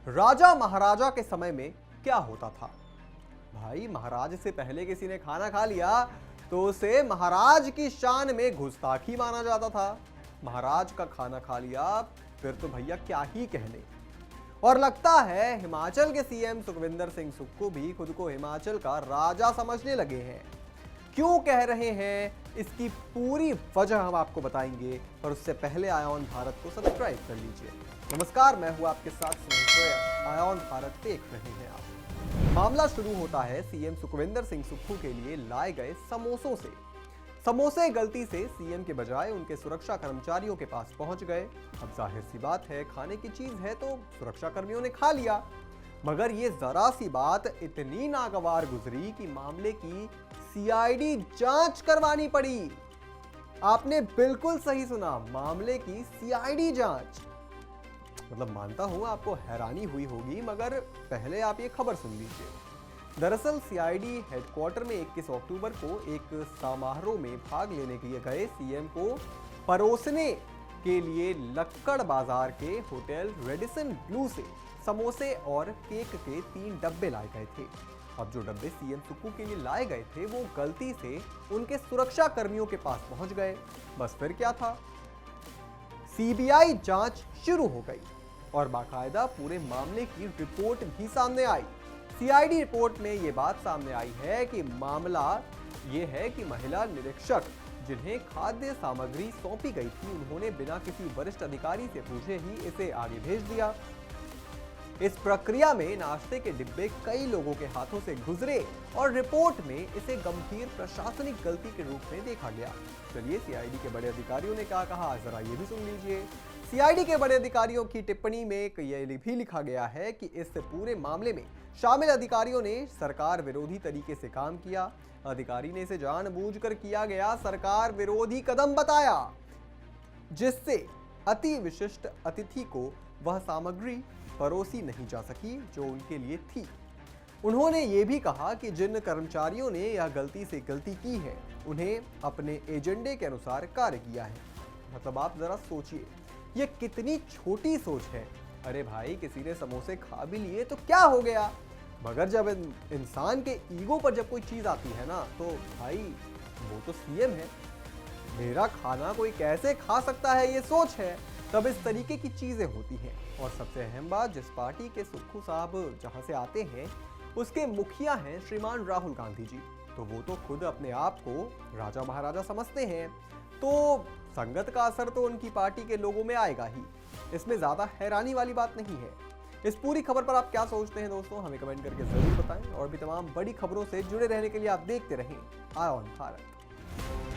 राजा महाराजा के समय में क्या होता था? भाई, महाराज से पहले किसी ने खाना खा लिया तो उसे महाराज की शान में गुस्ताखी माना जाता था। महाराज का खाना खा लिया फिर तो भैया क्या ही कहने। और लगता है हिमाचल के सीएम सुखविंदर सिंह सुक्खू भी खुद को हिमाचल का राजा समझने लगे हैं। क्यों कह रहे हैं, इसकी पूरी वजह हम आपको बताएंगे, पर उससे पहले आयोन भारत को सब्सक्राइब कर लीजिए। नमस्कार, मैं हूं आपके साथ सुनील। आयोन भारत देख रहे हैं आप। मामला शुरू होता है सीएम सुखविंदर सिंह सुक्खू के लिए लाए गए समोसों से। समोसे गलती से सीएम के बजाय उनके सुरक्षा कर्मचारियों के पास पहुंच गए। अब जाहिर सी बात है, खाने की चीज है तो सुरक्षा कर्मियों ने खा लिया। मगर ये जरा सी बात इतनी नागवार गुजरी कि मामले की सीआईडी जांच करवानी पड़ी। आपने बिल्कुल सही सुना, मामले की सीआईडी जांच। मतलब मानता हूं आपको हैरानी हुई होगी, मगर पहले आप ये खबर सुन लीजिए। दरअसल सीआईडी हेडक्वार्टर में 21 अक्टूबर को एक समारोह में भाग लेने के लिए गए सीएम को परोसने के लिए लक्कड़ बाजार के होटल रेडिसन ब्लू से समोसे और केक के 3 डब्बे लाए गए थे। अब जो डब्बे सीएम सुक्खू के लिए लाए गए थे वो गलती से उनके सुरक्षा कर्मियों के पास पहुंच गए। बस फिर क्या था, सीबीआई जांच शुरू हो गई और बाकायदा पूरे मामले की रिपोर्ट भी सामने आई। सीआईडी रिपोर्ट में ये बात सामने आई है कि मामला ये है कि महिला निरीक्षक जिन्हें खाद्य सामग्री सौंपी गई थी, उन्होंने बिना किसी वरिष्ठ अधिकारी से पूछे ही इसे आगे भेज दिया। इस प्रक्रिया में नाश्ते के डिब्बे कई लोगों के हाथों से गुजरे और रिपोर्ट में इसे गंभीर प्रशासनिक गलती के रूप में देखा गया। चलिए, सीआईडी के बड़े अधिकारियों ने क्या कहा, जरा ये भी सुन लीजिए। सीआईडी के बड़े अधिकारियों की टिप्पणी में ये भी लिखा गया है कि इस पूरे मामले में शामिल अधिकारियों ने सरकार विरोधी तरीके से काम किया। अधिकारी ने इसे जानबूझकर किया गया सरकार विरोधी कदम बताया, जिससे अति विशिष्ट अतिथि को वह सामग्री परोसी नहीं जा सकी जो उनके लिए थी। उन्होंने ये भी कहा कि जिन कर्मचारियों ने यह गलती से गलती की है, उन्हें अपने एजेंडे के अनुसार कार्य किया है। मतलब आप जरा सोचिए, ये कितनी छोटी सोच है। अरे भाई, किसी ने समोसे खा भी लिए तो क्या हो गया, मगर जब इंसान के ईगो पर जब कोई चीज आती है ना, तो भाई वो तो सीएम है, मेरा खाना कोई कैसे खा सकता है, ये सोच है। तब इस तरीके की चीजें होती हैं। और सबसे अहम बात, जिस पार्टी के सुक्खू साहब जहां से आते हैं उसके मुखिया हैं श्रीमान राहुल गांधी जी, तो वो तो खुद अपने आप को राजा महाराजा समझते हैं, तो संगत का असर तो उनकी पार्टी के लोगों में आएगा ही। इसमें ज्यादा हैरानी वाली बात नहीं है। इस पूरी खबर पर आप क्या सोचते हैं दोस्तों, हमें कमेंट करके जरूर बताएं। और भी तमाम बड़ी खबरों से जुड़े रहने के लिए आप देखते रहें आयोन भारत।